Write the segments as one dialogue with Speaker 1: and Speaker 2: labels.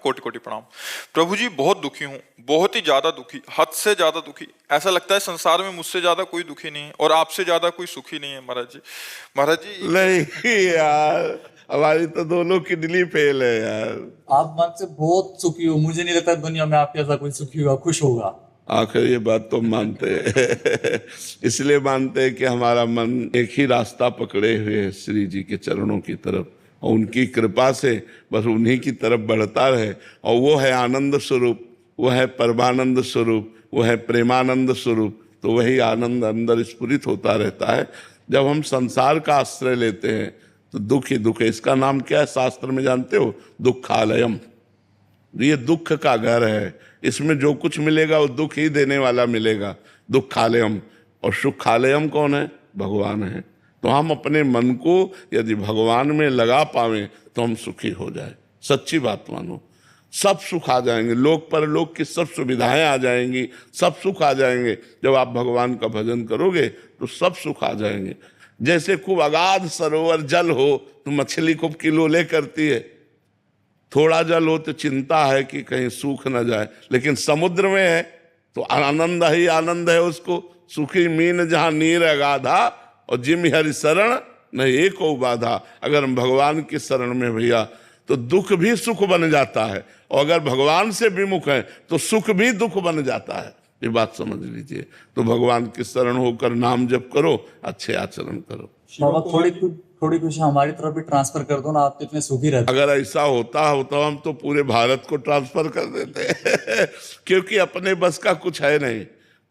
Speaker 1: कोटि कोटि प्रणाम। प्रभु जी बहुत दुखी हूँ, बहुत ही ज्यादा दुखी, हद से ज्यादा दुखी। ऐसा लगता है संसार में मुझसे ज्यादा कोई दुखी नहीं है और आपसे ज्यादा कोई सुखी नहीं है महाराज जी। महाराज जी
Speaker 2: नहीं यार, हमारी तो दोनों किडनी फेल है यार।
Speaker 3: आप मन से बहुत सुखी हो, मुझे नहीं लगता दुनिया में आपके जैसा कोई सुखी होगा, खुश होगा।
Speaker 2: आखिर ये बात तो मानते हैं इसलिए मानते हैं कि हमारा मन एक ही रास्ता पकड़े हुए है, श्री जी के चरणों की तरफ, और उनकी कृपा से बस उन्हीं की तरफ बढ़ता रहे। और वो है आनंद स्वरूप, वो है परमानंद स्वरूप, वो है प्रेमानंद स्वरूप। तो वही आनंद अंदर स्फुरित होता रहता है। जब हम संसार का आश्रय लेते हैं तो दुख ही दुख है। इसका नाम क्या है शास्त्र में जानते हो? दुखालयम। ये दुख का घर है, इसमें जो कुछ मिलेगा वो दुख ही देने वाला मिलेगा। दुखालयम। और सुखालयम कौन है? भगवान है। तो हम अपने मन को यदि भगवान में लगा पावें तो हम सुखी हो जाए। सच्ची बात मानो, सब सुख आ जाएंगे, लोक परलोक की सब सुविधाएं आ जाएंगी, सब सुख आ जाएंगे। जब आप भगवान का भजन करोगे तो सब सुख आ जाएंगे। जैसे खूब अगाध सरोवर जल हो तो मछली खूब किलोले करती है, थोड़ा जल हो तो चिंता है कि कहीं सूख न जाए। लेकिन समुद्र में है तो आनंद ही आनंद है उसको। सुखी मीन जहां नीर अगाधा और जिम हरि शरण न एको बाधा। अगर हम भगवान की शरण में भैया तो दुख भी सुख बन जाता है, और अगर भगवान से विमुख है तो सुख भी दुख बन जाता है। ये बात समझ लीजिए। तो भगवान की शरण होकर नाम जप करो, अच्छे आचरण करो।
Speaker 3: बाबा थोड़ी खुशी हमारी तरफ भी ट्रांसफर कर दो ना, आप तो इतने सुखी रहते।
Speaker 2: अगर ऐसा होता हो तो हम तो पूरे भारत को ट्रांसफर कर देते क्योंकि अपने बस का कुछ है नहीं।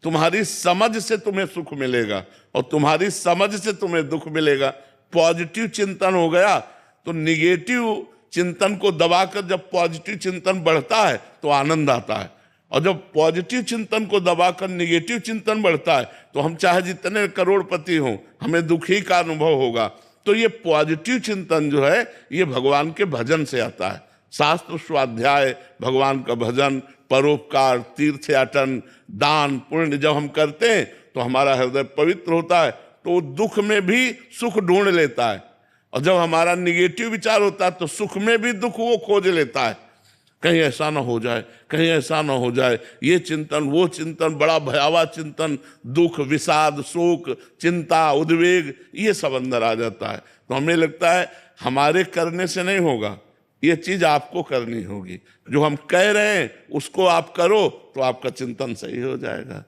Speaker 2: तुम्हारी समझ से तुम्हें सुख मिलेगा और तुम्हारी समझ से तुम्हें दुख मिलेगा। पॉजिटिव चिंतन हो गया तो निगेटिव चिंतन को दबाकर जब पॉजिटिव चिंतन बढ़ता है तो आनंद आता है, और जब पॉजिटिव चिंतन को दबाकर निगेटिव चिंतन बढ़ता है तो हम चाहे जितने करोड़पति हों हमें दुखी का अनुभव होगा। तो ये पॉजिटिव चिंतन जो है ये भगवान के भजन से आता है। शास्त्र स्वाध्याय, भगवान का भजन, परोपकार, तीर्थयाटन, दान पुण्य जब हम करते हैं तो हमारा हृदय पवित्र होता है, तो दुख में भी सुख ढूंढ लेता है। और जब हमारा निगेटिव विचार होता है तो सुख में भी दुख वो खोज लेता है। कहीं ऐसा ना हो जाए, कहीं ऐसा ना हो जाए, ये चिंतन वो चिंतन, बड़ा भयावह चिंतन, दुख, विषाद, शोक, चिंता, उद्वेग, ये सब अंदर आ जाता है। तो हमें लगता है हमारे करने से नहीं होगा, ये चीज आपको करनी होगी। जो हम कह रहे हैं उसको आप करो तो आपका चिंतन सही हो जाएगा।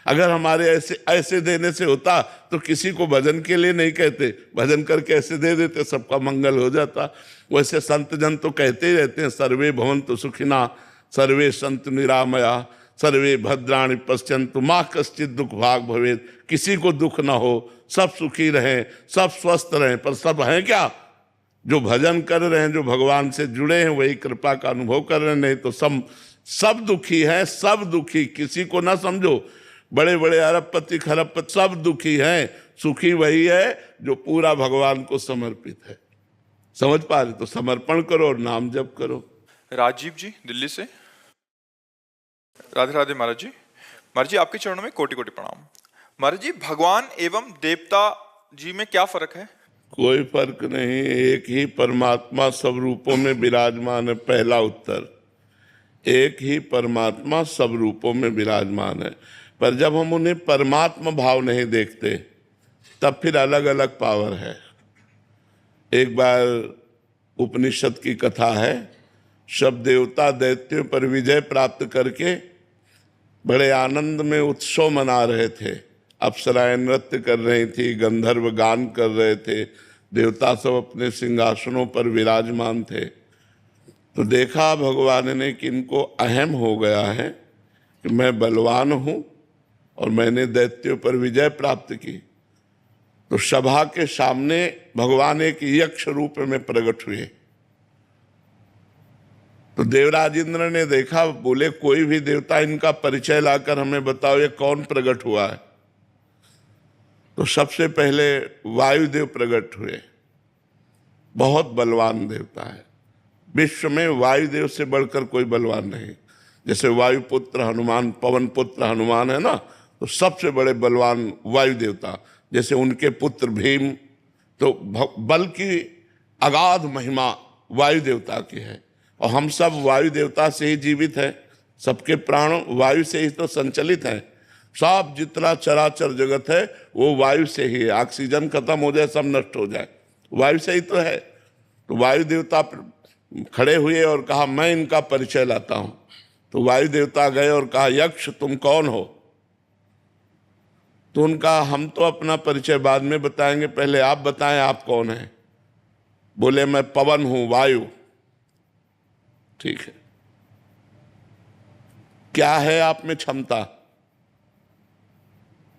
Speaker 2: अगर हमारे ऐसे देने से होता तो किसी को भजन के लिए नहीं कहते, भजन करके ऐसे दे देते, सबका मंगल हो जाता। वैसे संत जन तो कहते ही रहते हैं, सर्वे भवन्तु सुखिना, सर्वे सन्तु निरामया, सर्वे भद्राणि पश्यन्तु माँ कश्चित् दुख भाग भवेत्। किसी को दुख ना हो, सब सुखी रहें, सब स्वस्थ रहें। पर सब हैं क्या? जो भजन कर रहे हैं, जो भगवान से जुड़े हैं, वही कृपा का अनुभव कर रहे हैं। नहीं तो सब दुखी हैं, सब दुखी। किसी को ना समझो, बड़े बड़े अरबपति खरबपति सब दुखी हैं, सुखी वही है जो पूरा भगवान को समर्पित है। समझ पा रहे? तो समर्पण करो और नाम जप करो।
Speaker 1: राजीव जी दिल्ली से। राधे राधे महाराज जी। महाराज जी आपके चरणों में कोटि कोटि प्रणाम। महाराज जी भगवान एवं देवता जी में क्या फर्क है?
Speaker 2: कोई फर्क नहीं, एक ही परमात्मा सब रूपों में विराजमान है। पहला उत्तर, एक ही परमात्मा सब रूपों में विराजमान है। पर जब हम उन्हें परमात्मा भाव नहीं देखते तब फिर अलग अलग पावर है। एक बार उपनिषद की कथा है, सब देवता दैत्यों पर विजय प्राप्त करके बड़े आनंद में उत्सव मना रहे थे। अप्सराएं नृत्य कर रही थी, गंधर्व गान कर रहे थे, देवता सब अपने सिंहासनों पर विराजमान थे। तो देखा भगवान ने कि इनको अहम हो गया है कि मैं बलवान हूं और मैंने दैत्यों पर विजय प्राप्त की। तो सभा के सामने भगवान एक यक्ष रूप में प्रकट हुए। तो देवराज इंद्र ने देखा, बोले कोई भी देवता इनका परिचय लाकर हमें बताओ, ये कौन प्रकट हुआ है। तो सबसे पहले वायुदेव प्रकट हुए। बहुत बलवान देवता है, विश्व में वायुदेव से बढ़कर कोई बलवान नहीं। जैसे वायुपुत्र हनुमान, पवन पुत्र हनुमान है ना, तो सबसे बड़े बलवान वायु देवता। जैसे उनके पुत्र भीम, तो बल की अगाध महिमा वायु देवता की है। और हम सब वायु देवता से ही जीवित हैं, सबके प्राण वायु से ही तो संचलित हैं। सब जितना चराचर जगत है वो वायु से ही है। ऑक्सीजन खत्म हो जाए, सब नष्ट हो जाए, वायु से ही तो है। तो वायु देवता खड़े हुए और कहा मैं इनका परिचय लाता हूं। तो वायु देवता गए और कहा यक्ष तुम कौन हो? तो उनका हम तो अपना परिचय बाद में बताएंगे, पहले आप बताएं आप कौन हैं। बोले मैं पवन हूं, वायु। ठीक है, क्या है आप में क्षमता?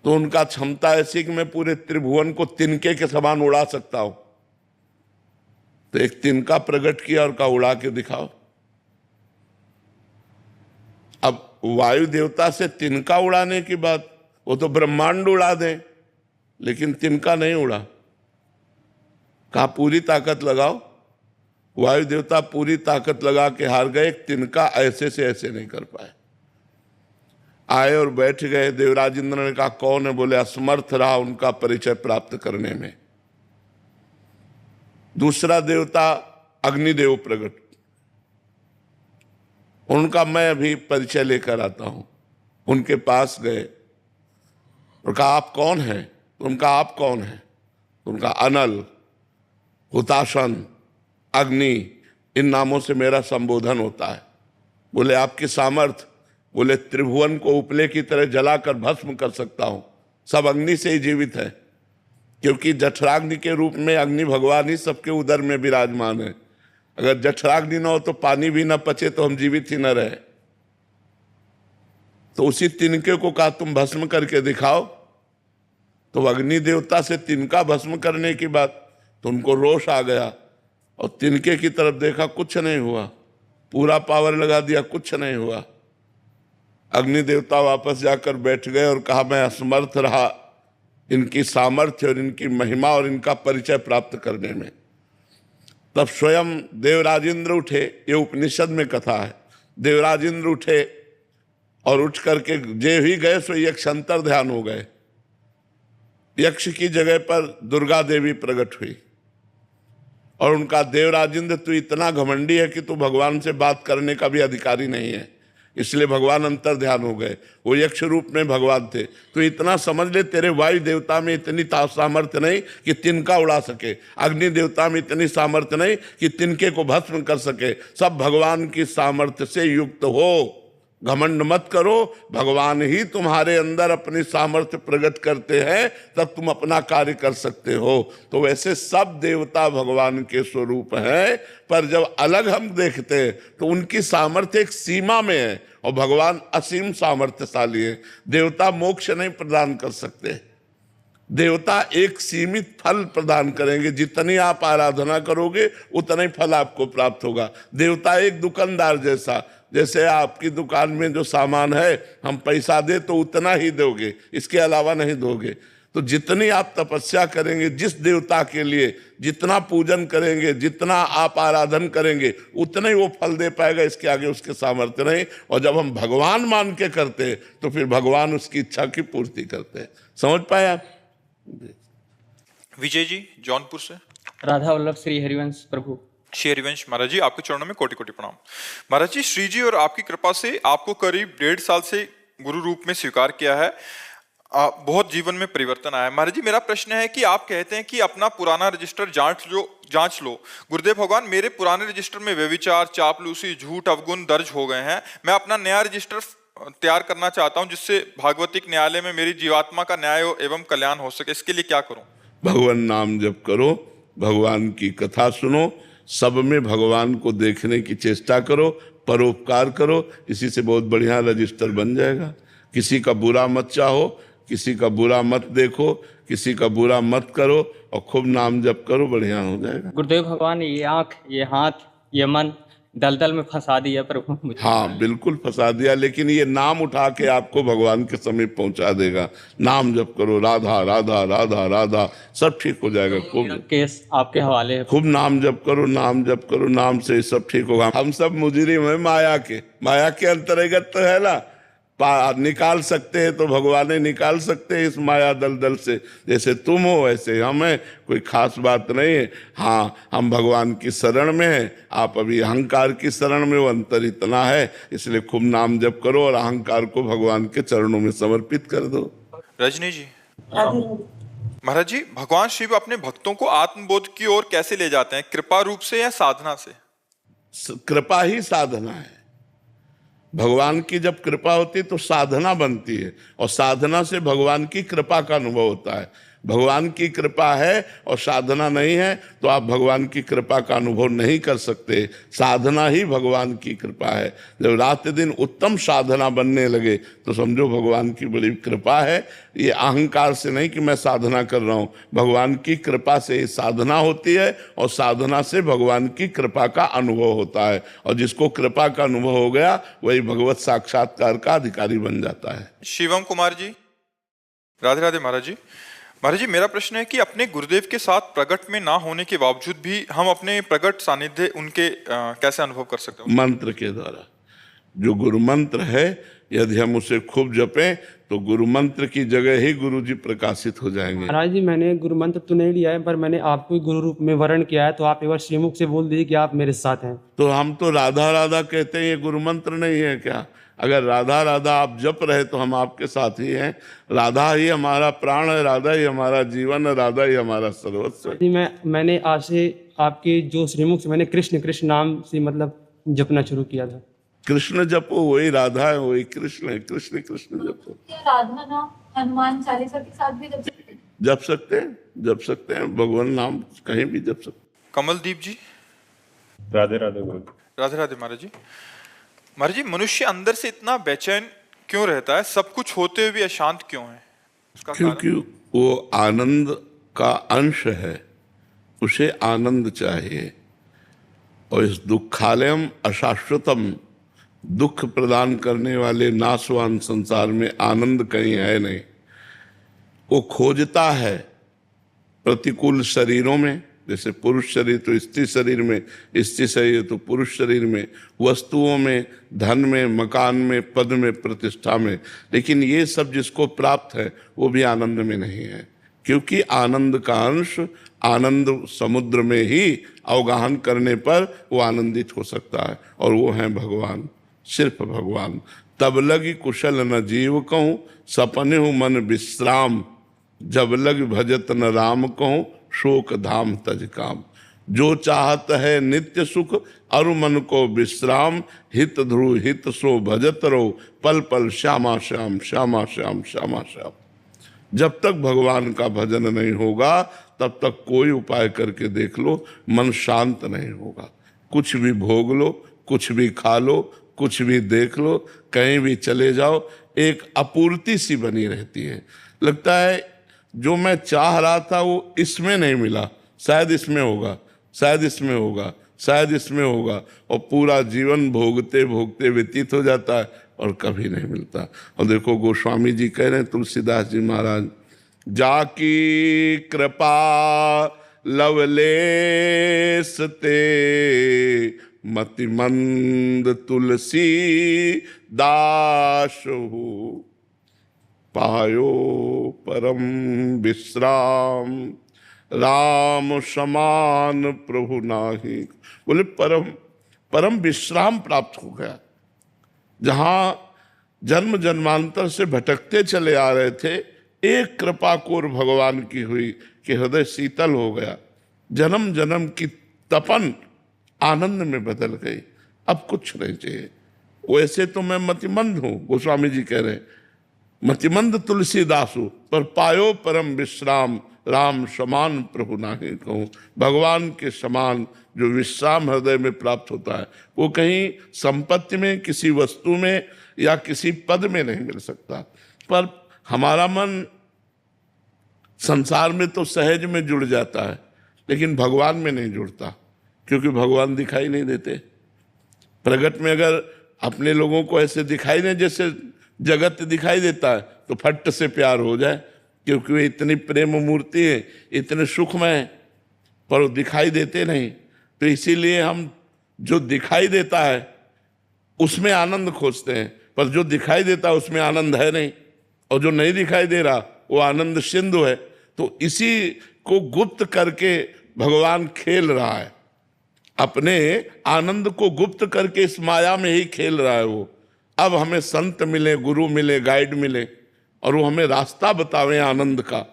Speaker 2: तो उनका क्षमता ऐसी कि मैं पूरे त्रिभुवन को तिनके के समान उड़ा सकता हूं। तो एक तिनका प्रकट किया और कहा उड़ा के दिखाओ। अब वायु देवता से तिनका उड़ाने की बात, वो तो ब्रह्मांड उड़ा दे, लेकिन तिनका नहीं उड़ा। कहा पूरी ताकत लगाओ। वायु देवता पूरी ताकत लगा के हार गए, तिनका ऐसे से ऐसे नहीं कर पाए। आए और बैठ गए। देवराज इंद्र ने कहा कौन है? बोले असमर्थ रहा उनका परिचय प्राप्त करने में। दूसरा देवता अग्निदेव प्रकट, उनका मैं अभी परिचय लेकर आता हूं। उनके पास गए और कहा आप कौन हैं? उनका आप कौन हैं? उनका अनल, हुताशन, अग्नि, इन नामों से मेरा संबोधन होता है। बोले आपकी सामर्थ्य? बोले त्रिभुवन को उपले की तरह जलाकर भस्म कर सकता हूं। सब अग्नि से ही जीवित है, क्योंकि जठराग्नि के रूप में अग्नि भगवान ही सबके उदर में विराजमान है। अगर जठराग्नि न हो तो पानी भी न पचे तो हम जीवित ही न रहे। तो उसी तिनके को कहा तुम भस्म करके दिखाओ। तो अग्नि देवता से तिनका भस्म करने की बात, तो उनको रोष आ गया और तिनके की तरफ देखा, कुछ नहीं हुआ। पूरा पावर लगा दिया, कुछ नहीं हुआ। अग्नि देवता वापस जाकर बैठ गए और कहा मैं असमर्थ रहा इनकी सामर्थ्य और इनकी महिमा और इनका परिचय प्राप्त करने में। तब स्वयं देवराजेंद्र उठे, ये उपनिषद में कथा है। देवराजेंद्र उठे और उठ करके जे ही गए सो यक्ष अंतर ध्यान हो गए। यक्ष की जगह पर दुर्गा देवी प्रकट हुई और उनका देवराजेंद्र तू इतना घमंडी है कि तू भगवान से बात करने का भी अधिकारी नहीं है। इसलिए भगवान अंतर ध्यान हो गए, वो यक्ष रूप में भगवान थे। तो इतना समझ ले तेरे वायु देवता में इतनी सामर्थ्य नहीं कि तिनका उड़ा सके, अग्नि देवता में इतनी सामर्थ्य नहीं कि तिनके को भस्म कर सके। सब भगवान की सामर्थ्य से युक्त हो। घमंड मत करो, भगवान ही तुम्हारे अंदर अपनी सामर्थ्य प्रकट करते हैं, तब तुम अपना कार्य कर सकते हो। तो वैसे सब देवता भगवान के स्वरूप हैं, पर जब अलग हम देखते हैं तो उनकी सामर्थ्य एक सीमा में है और भगवान असीम सामर्थ्यशाली है। देवता मोक्ष नहीं प्रदान कर सकते, देवता एक सीमित फल प्रदान करेंगे। जितनी आप आराधना करोगे उतना ही फल आपको प्राप्त होगा। देवता एक दुकानदार जैसा, जैसे आपकी दुकान में जो सामान है हम पैसा दे तो उतना ही दोगे, इसके अलावा नहीं दोगे। तो जितनी आप तपस्या करेंगे, जिस देवता के लिए जितना पूजन करेंगे, जितना आप आराधन करेंगे, उतना ही वो फल दे पाएगा, इसके आगे उसके सामर्थ्य नहीं। और जब हम भगवान मान के करते हैं तो फिर भगवान उसकी इच्छा की पूर्ति करते हैं। समझ पाए आप?
Speaker 1: विजय जी जौनपुर से।
Speaker 4: राधा वल्लभ श्री हरिवंश प्रभु।
Speaker 1: श्री हरिवंश महाराज जी, आपके चरणों में कोटि कोटि प्रणाम। महाराज जी, श्री जी और आपकी कृपा से आपको करीब 1.5 साल से गुरु रूप में स्वीकार किया है। बहुत जीवन में परिवर्तन आया है। महाराज जी, मेरा प्रश्न है कि आप कहते हैं कि अपना पुराना रजिस्टर जांच लो। गुरुदेव भगवान, मेरे पुराने रजिस्टर में व्यभिचार, चापलूसी, झूठ, अवगुण दर्ज हो गए हैं। मैं अपना नया रजिस्टर तैयार करना चाहता हूं, जिससे भागवतिक न्यायालय में मेरी जीवात्मा का न्याय एवं कल्याण हो सके। इसके लिए क्या करूं?
Speaker 2: भगवान नाम जप करो, भगवान की कथा सुनो, सब में भगवान को देखने की चेष्टा करो, परोपकार करो। इसी से बहुत बढ़िया रजिस्टर बन जाएगा। किसी का बुरा मत चाहो, किसी का बुरा मत देखो, किसी का बुरा मत करो और खूब नाम जप करो, बढ़िया हो जाएगा।
Speaker 4: गुरुदेव भगवान, ये आंख, ये हाथ, ये मन दलदल में फंसा दिया प्रभु मुझे।
Speaker 2: हाँ, बिल्कुल फंसा दिया, लेकिन ये नाम उठा के आपको भगवान के समीप पहुंचा देगा। नाम जप करो, राधा राधा राधा राधा, सब ठीक हो जाएगा। खूब
Speaker 4: केस आपके हवाले है।
Speaker 2: खूब नाम जप करो, नाम जप करो, नाम से सब ठीक होगा। हम सब मुजरिम है माया के अंतर्गत तो है ना, निकाल सकते हैं तो भगवान निकाल सकते हैं इस माया दलदल से। जैसे तुम हो वैसे हम हैं, कोई खास बात नहीं है। हाँ, हम भगवान की शरण में हैं, आप अभी अहंकार की शरण में हो, अंतर इतना है। इसलिए खूब नाम जप करो और अहंकार को भगवान के चरणों में समर्पित कर दो।
Speaker 1: रजनी जी। महाराज जी, भगवान शिव अपने भक्तों को आत्मबोध की ओर कैसे ले जाते हैं, कृपा रूप से या साधना से?
Speaker 2: कृपा ही साधना है। भगवान की जब कृपा होती है तो साधना बनती है, और साधना से भगवान की कृपा का अनुभव होता है। भगवान की कृपा है और साधना नहीं है तो आप भगवान की कृपा का अनुभव नहीं कर सकते। साधना ही भगवान की कृपा है। जब रात दिन उत्तम साधना बनने लगे तो समझो भगवान की बड़ी कृपा है। ये अहंकार से नहीं कि मैं साधना कर रहा हूँ, भगवान की कृपा से ये साधना होती है, और साधना से भगवान की कृपा का अनुभव होता है। और जिसको कृपा का अनुभव हो गया वही भगवत साक्षात्कार का अधिकारी बन जाता है।
Speaker 1: शिवम कुमार जी। राधे राधे महाराज जी। महाराज जी, मेरा प्रश्न है कि अपने गुरुदेव के साथ प्रकट में ना होने के बावजूद भी हम अपने प्रकट सानिध्य उनके कैसे अनुभव कर सकते हैं?
Speaker 2: मंत्र के द्वारा। जो गुरु मंत्र है यदि हम उसे खूब जपें तो गुरु मंत्र की जगह ही गुरु जी प्रकाशित हो जाएंगे।
Speaker 5: महाराज जी, मैंने गुरु मंत्र तो नहीं लिया है, पर मैंने आपको गुरु रूप में वर्ण किया है, तो आप एक बार श्रीमुख से बोल दीजिए कि आप मेरे साथ हैं।
Speaker 2: तो हम तो राधा राधा कहते हैं, ये गुरु मंत्र नहीं है क्या? अगर राधा राधा आप जप रहे तो हम आपके साथ ही हैं। राधा ही हमारा प्राण है, राधा ही हमारा जीवन है, राधा ही हमारा सर्वस्व है।
Speaker 5: जी, मैंने आज से आपके जो श्रीमुख से मैंने कृष्ण कृष्ण नाम से मतलब जपना शुरू किया था।
Speaker 2: कृष्ण जपो, वही राधा है, वही कृष्ण है। कृष्ण कृष्ण जपो।
Speaker 6: राधा नाम हनुमान चालीसा के साथ भी जप सकते हैं?
Speaker 2: जप सकते हैं भगवान नाम कहीं भी जप सकते हैं।
Speaker 1: कमलदीप जी।
Speaker 7: राधे राधे गुरु।
Speaker 1: राधे राधे महाराज जी। महाराज जी, मनुष्य अंदर से इतना बेचैन क्यों रहता है, सब कुछ होते हुए भी अशांत क्यों है? उसका
Speaker 2: क्योंकि वो आनंद का अंश है, उसे आनंद चाहिए। और इस दुखालयम अशाश्वतम, दुख प्रदान करने वाले नाशवान संसार में आनंद कहीं है नहीं। वो खोजता है प्रतिकूल शरीरों में, जैसे पुरुष शरीर तो स्त्री शरीर में, स्त्री शरीर तो पुरुष शरीर में, वस्तुओं में, धन में, मकान में, पद में, प्रतिष्ठा में। लेकिन ये सब जिसको प्राप्त है वो भी आनंद में नहीं है, क्योंकि आनंद का अंश आनंद समुद्र में ही अवगाहन करने पर वो आनंदित हो सकता है, और वो है भगवान, सिर्फ भगवान। तब लगी कुशल न जीव कहूँ, सपने हूँ मन विश्राम, जब लग भजत न राम कहूँ, शोक धाम तज काम। जो चाहत है नित्य सुख, अरु मन को विश्राम, हित ध्रुव हित सो भजत रहो, पल पल श्यामा श्याम श्यामा श्याम श्यामा श्याम। जब तक भगवान का भजन नहीं होगा तब तक कोई उपाय करके देख लो, मन शांत नहीं होगा। कुछ भी भोग लो, कुछ भी खा लो, कुछ भी देख लो, कहीं भी चले जाओ, एक अपूर्ति सी बनी रहती है। लगता है जो मैं चाह रहा था वो इसमें नहीं मिला, शायद इसमें होगा, शायद इसमें होगा, शायद इसमें होगा, और पूरा जीवन भोगते भोगते व्यतीत हो जाता है और कभी नहीं मिलता। और देखो गोस्वामी जी कह रहे हैं, तुलसीदास जी महाराज, जाकी कृपा लवलेस ते, मतिमंद तुलसी दास हो, पायो परम विश्राम, राम समान प्रभु नाही। बोले परम विश्राम प्राप्त हो गया। जहां जन्म जन्मांतर से भटकते चले आ रहे थे, एक कृपा कोर भगवान की हुई कि हृदय शीतल हो गया। जन्म जन्म की तपन आनंद में बदल गई। अब कुछ नहीं चाहिए। वैसे तो मैं मतिमंद हूं, गोस्वामी जी कह रहे हैं, मतिमंद तुलसीदासु, पर पायो परम विश्राम, राम समान प्रभु नाही कहूँ। भगवान के समान जो विश्राम हृदय में प्राप्त होता है वो कहीं संपत्ति में, किसी वस्तु में या किसी पद में नहीं मिल सकता। पर हमारा मन संसार में तो सहज में जुड़ जाता है, लेकिन भगवान में नहीं जुड़ता, क्योंकि भगवान दिखाई नहीं देते। प्रगट में अगर अपने लोगों को ऐसे दिखाई नहीं जैसे जगत दिखाई देता है तो फट से प्यार हो जाए, क्योंकि वे इतनी प्रेम मूर्ति है, इतने सुखमय है, पर वो दिखाई देते नहीं। तो इसीलिए हम जो दिखाई देता है उसमें आनंद खोजते हैं, पर जो दिखाई देता है उसमें आनंद है नहीं, और जो नहीं दिखाई दे रहा वो आनंद सिंधु है। तो इसी को गुप्त करके भगवान खेल रहा है, अपने आनंद को गुप्त करके इस माया में ही खेल रहा है वो। अब हमें संत मिले, गुरु मिले, गाइड मिले, और वो हमें रास्ता बतावे आनंद का।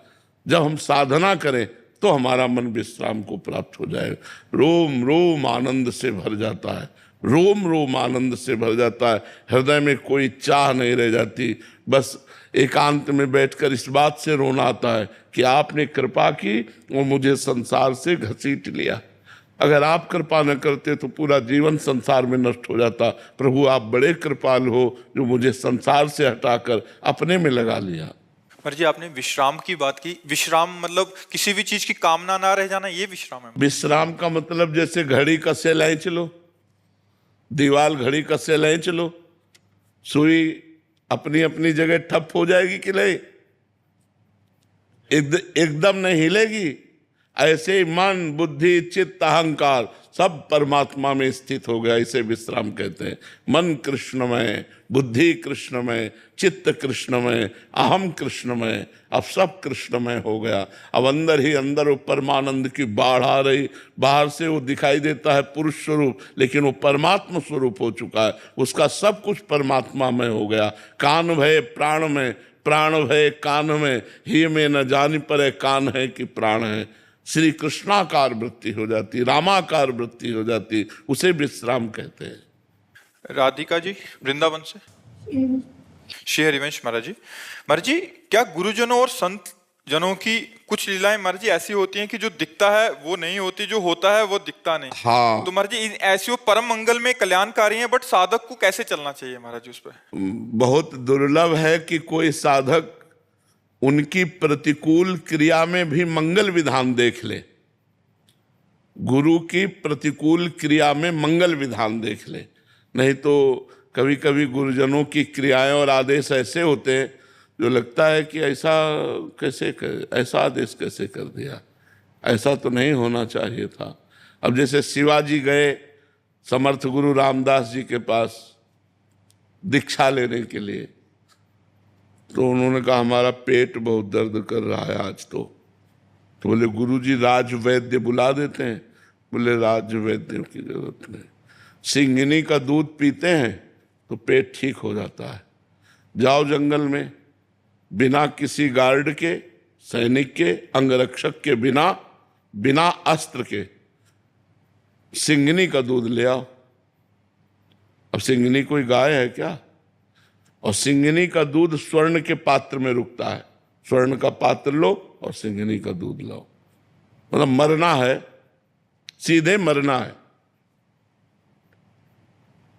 Speaker 2: जब हम साधना करें तो हमारा मन विश्राम को प्राप्त हो जाए। रोम रोम आनंद से भर जाता है, रोम रोम आनंद से भर जाता है। हृदय में कोई चाह नहीं रह जाती। बस एकांत में बैठकर इस बात से रोना आता है कि आपने कृपा की और मुझे संसार से घसीट लिया। अगर आप कृपा न करते तो पूरा जीवन संसार में नष्ट हो जाता। प्रभु आप बड़े कृपाल हो जो मुझे संसार से हटाकर अपने में लगा लिया।
Speaker 1: महाराज जी आपने विश्राम की बात की। विश्राम मतलब किसी भी चीज की कामना ना रह जाना, ये विश्राम है?
Speaker 2: विश्राम का मतलब जैसे घड़ी कसे लाए चलो, दीवाल घड़ी कसे लाए चलो, सुई अपनी अपनी जगह ठप हो जाएगी कि नहीं? एकदम नहीं हिलेगी। ऐसे ही मन, बुद्धि, चित्त, अहंकार सब परमात्मा में स्थित हो गया, इसे विश्राम कहते हैं। मन कृष्णमय, बुद्धि कृष्णमय, चित्त कृष्णमय, अहम कृष्णमय, अब सब कृष्णमय हो गया। अब अंदर ही अंदर वो परमानंद की बाढ़ आ रही। बाहर से वो दिखाई देता है पुरुष स्वरूप, लेकिन वो परमात्मा स्वरूप हो चुका है। उसका सब कुछ परमात्मा में हो गया। कान भय प्राण में, प्राण भय कान में, ही में न जान पड़े कान है कि प्राण है। श्री कृष्णाकार वृत्ति हो जाती, रामाकार वृत्ति हो जाती, उसे विश्राम कहते हैं।
Speaker 1: राधिका जी वृंदावन से। श्री हरिवंश महाराज जी। महाराज जी क्या गुरुजनों और संत जनों की कुछ लीलाएं महाराज जी ऐसी होती हैं कि जो दिखता है वो नहीं होती, जो होता है वो दिखता नहीं?
Speaker 2: हाँ।
Speaker 1: तो महाराज जी ऐसी वो परम मंगल में कल्याणकारी हैं, बट साधक को कैसे चलना चाहिए महाराज जी उस पर?
Speaker 2: बहुत दुर्लभ है कि कोई साधक उनकी प्रतिकूल क्रिया में भी मंगल विधान देख ले। गुरु की प्रतिकूल क्रिया में मंगल विधान देख ले। नहीं तो कभी कभी गुरुजनों की क्रियाएं और आदेश ऐसे होते हैं जो लगता है कि ऐसा कैसे ऐसा आदेश कैसे कर दिया, ऐसा तो नहीं होना चाहिए था। अब जैसे शिवाजी गए समर्थ गुरु रामदास जी के पास दीक्षा लेने के लिए, तो उन्होंने कहा हमारा पेट बहुत दर्द कर रहा है आज। तो बोले गुरुजी राज वैद्य बुला देते हैं। बोले राज वैद्य की जरूरत नहीं, सिंगिनी का दूध पीते हैं तो पेट ठीक हो जाता है। जाओ जंगल में, बिना किसी गार्ड के, सैनिक के, अंगरक्षक के, बिना अस्त्र के सिंगिनी का दूध ले आओ। अब सिंगिनी कोई गाय है क्या? और सिंगिनी का दूध स्वर्ण के पात्र में रुकता है। स्वर्ण का पात्र लो और सिंगिनी का दूध लाओ। मतलब मरना है, सीधे मरना है।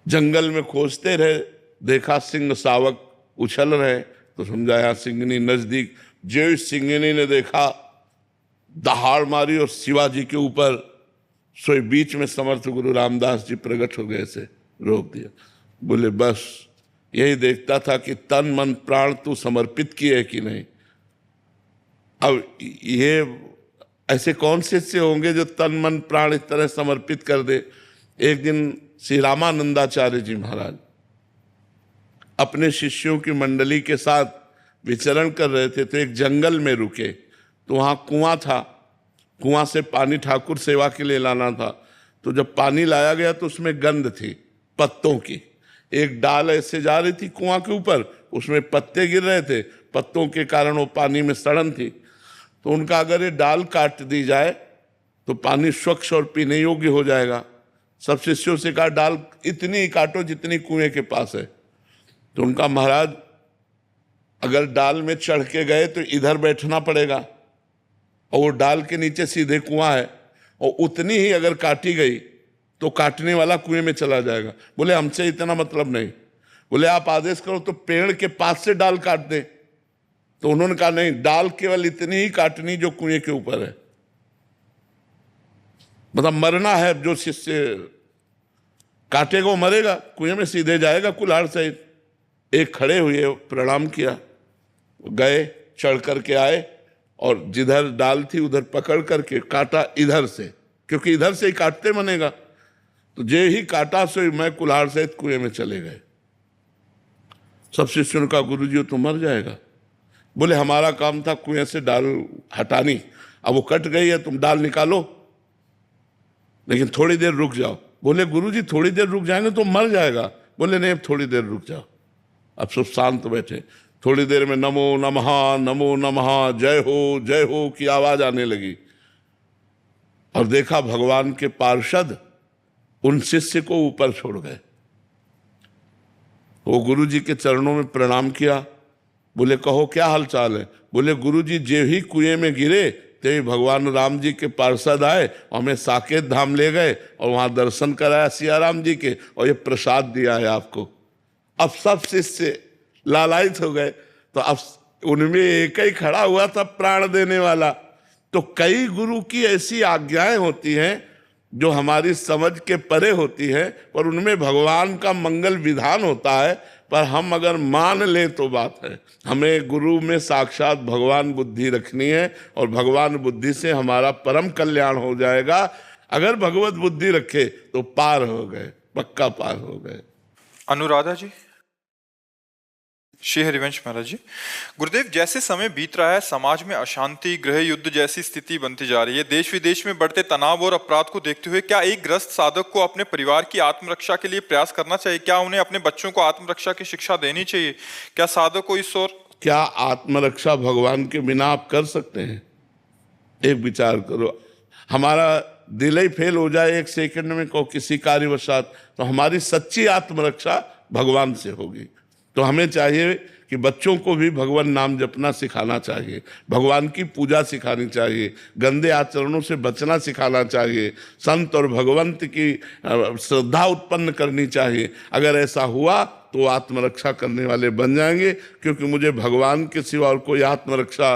Speaker 2: जंगल में खोजते रहे, देखा सिंह सावक उछल रहे, तो समझा यहाँ सिंगिनी नजदीक। जो सिंगिनी ने देखा दहाड़ मारी और शिवाजी के ऊपर, सोई बीच में समर्थ गुरु रामदास जी प्रकट हो गए, से रोक दिया। बोले बस यही देखता था कि तन मन प्राण तू समर्पित किए कि नहीं। अब ये ऐसे कौन से होंगे जो तन मन प्राण इस तरह समर्पित कर दे। एक दिन श्री रामानंदाचार्य जी महाराज अपने शिष्यों की मंडली के साथ विचरण कर रहे थे, तो एक जंगल में रुके, तो वहाँ कुआं था। कुआं से पानी ठाकुर सेवा के लिए लाना था। तो जब पानी लाया गया तो उसमें गंध थी पत्तों की। एक डाल ऐसे जा रही थी कुआं के ऊपर, उसमें पत्ते गिर रहे थे, पत्तों के कारण वो पानी में सड़न थी। तो उनका अगर ये डाल काट दी जाए तो पानी स्वच्छ और पीने योग्य हो जाएगा। सब शिष्यों से कहा डाल इतनी ही काटो जितनी कुएं के पास है। तो उनका महाराज अगर डाल में चढ़ के गए तो इधर बैठना पड़ेगा, और वो डाल के नीचे सीधे कुआं है, और उतनी ही अगर काटी गई तो काटने वाला कुएं में चला जाएगा। बोले हमसे इतना मतलब नहीं। बोले आप आदेश करो तो पेड़ के पास से डाल काट दे। तो उन्होंने कहा नहीं, डाल केवल इतनी ही काटनी जो कुएं के ऊपर है। मतलब मरना है, जो शिष्य काटेगा वो मरेगा, कुएं में सीधे जाएगा कुल्हाड़ सहित। एक खड़े हुए, प्रणाम किया, गए, चढ़ करके आए, और जिधर डाल थी उधर पकड़ करके काटा इधर से, क्योंकि इधर से ही काटते बनेगा। तो जे ही काटा सो मैं कुल्हाड़ सहित कुएं में चले गए। सब शिष्यों ने कहा गुरुजी वो तो मर जाएगा। बोले हमारा काम था कुएं से डाल हटानी, अब वो कट गई है, तुम डाल निकालो, लेकिन थोड़ी देर रुक जाओ। बोले गुरुजी थोड़ी देर रुक जाएंगे तो मर जाएगा। बोले नहीं, अब थोड़ी देर रुक जाओ। अब सब शांत बैठे। थोड़ी देर में नमो नमः जय हो की आवाज आने लगी, और देखा भगवान के पार्षद उन शिष्य को ऊपर छोड़ गए। वो गुरुजी के चरणों में प्रणाम किया। बोले कहो क्या हालचाल है? बोले गुरुजी जे ही कुएं में गिरे ते भगवान राम जी के पार्षद आए और हमें साकेत धाम ले गए और वहां दर्शन कराया सिया राम जी के, और ये प्रसाद दिया है आपको। अब सब शिष्य लालायित हो गए। तो अब उनमें एक ही खड़ा हुआ था प्राण देने वाला। तो कई गुरु की ऐसी आज्ञाएं होती हैं जो हमारी समझ के परे होती है, पर उनमें भगवान का मंगल विधान होता है। पर हम अगर मान लें तो बात है, हमें गुरु में साक्षात भगवान बुद्धि रखनी है, और भगवान बुद्धि से हमारा परम कल्याण हो जाएगा। अगर भगवत बुद्धि रखे तो पार हो गए, पक्का पार हो गए।
Speaker 1: अनुराधा जी, श्री हरिवंश महाराज जी, गुरुदेव जैसे समय बीत रहा है, समाज में अशांति, गृह युद्ध जैसी स्थिति बनती जा रही है। देश विदेश में बढ़ते तनाव और अपराध को देखते हुए क्या एक ग्रस्त साधक को अपने परिवार की आत्मरक्षा के लिए प्रयास करना चाहिए? क्या उन्हें अपने बच्चों को आत्मरक्षा की शिक्षा देनी चाहिए? क्या साधक को इस ओर? क्या
Speaker 2: आत्मरक्षा भगवान के बिना आप कर सकते हैं? एक विचार करो, हमारा दिल ही फेल हो जाए एक सेकंड में को किसी कार्यवशात, तो हमारी सच्ची आत्मरक्षा भगवान से होगी। तो हमें चाहिए कि बच्चों को भी भगवान नाम जपना सिखाना चाहिए, भगवान की पूजा सिखानी चाहिए, गंदे आचरणों से बचना सिखाना चाहिए, संत और भगवंत की श्रद्धा उत्पन्न करनी चाहिए। अगर ऐसा हुआ तो आत्मरक्षा करने वाले बन जाएंगे, क्योंकि मुझे भगवान के सिवा और कोई आत्मरक्षा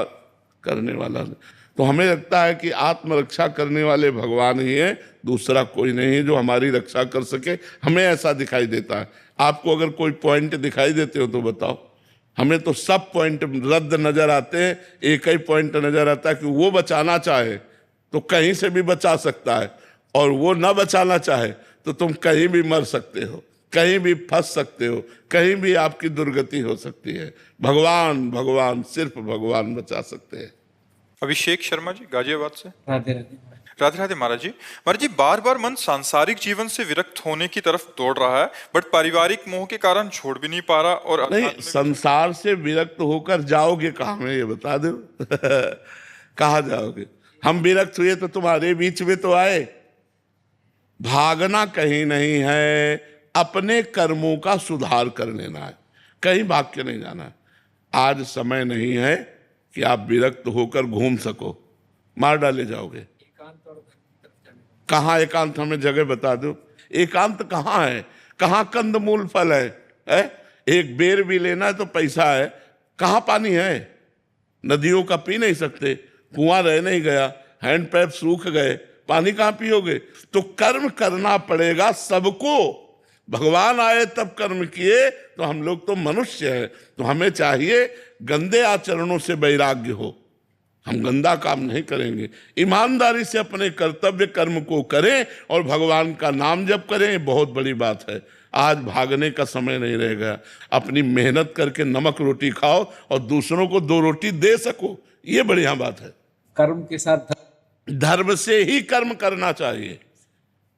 Speaker 2: करने वाला नहीं। तो हमें लगता है कि आत्मरक्षा करने वाले भगवान ही है, दूसरा कोई नहीं है जो हमारी रक्षा कर सके। हमें ऐसा दिखाई देता है। आपको अगर कोई पॉइंट दिखाई देते हो तो बताओ। हमें तो सब पॉइंट रद्द नजर आते हैं, एक ही पॉइंट नजर आता है कि वो बचाना चाहे तो कहीं से भी बचा सकता है, और वो ना बचाना चाहे तो तुम कहीं भी मर सकते हो, कहीं भी फंस सकते हो, कहीं भी आपकी दुर्गति हो सकती है। भगवान भगवान सिर्फ भगवान बचा सकते हैं।
Speaker 1: अभिषेक शर्मा जी, गाजियाबाद से।
Speaker 5: राधे राधे।
Speaker 1: राधे राधे महाराज जी। महाराज जी, बार बार मन सांसारिक जीवन से विरक्त होने की तरफ दौड़ रहा है, बट पारिवारिक मोह के कारण छोड़ भी नहीं पा रहा। और
Speaker 2: नहीं, संसार से विरक्त होकर जाओगे कहाँ, में ये बता दो कहाँ जाओगे? हम विरक्त हुए तो तुम्हारे बीच में तो आए। भागना कहीं नहीं है, अपने कर्मों का सुधार कर लेना है, कहीं भाग के नहीं जाना है। आज समय नहीं है कि आप विरक्त होकर घूम सको, मार डाले जाओगे। कहाँ एकांत, हमें जगह बता दो। एकांत कहाँ है? कहाँ कंदमूल फल है? एक बेर भी लेना है तो पैसा है, कहाँ पानी है? नदियों का पी नहीं सकते, कुआं रह नहीं गया, हैंड पैप सूख गए, पानी कहाँ पियोगे? तो कर्म करना पड़ेगा सबको। भगवान आए तब कर्म किए, तो हम लोग तो मनुष्य हैं, तो हमें चाहिए गंदे आचरणों से वैराग्य हो। हम गंदा काम नहीं करेंगे, ईमानदारी से अपने कर्तव्य कर्म को करें और भगवान का नाम जप करें। ये बहुत बड़ी बात है। आज भागने का समय नहीं रह गया। अपनी मेहनत करके नमक रोटी खाओ और दूसरों को 2 रोटी दे सको, ये बढ़िया बात है।
Speaker 5: कर्म के साथ
Speaker 2: धर्म से ही कर्म करना चाहिए,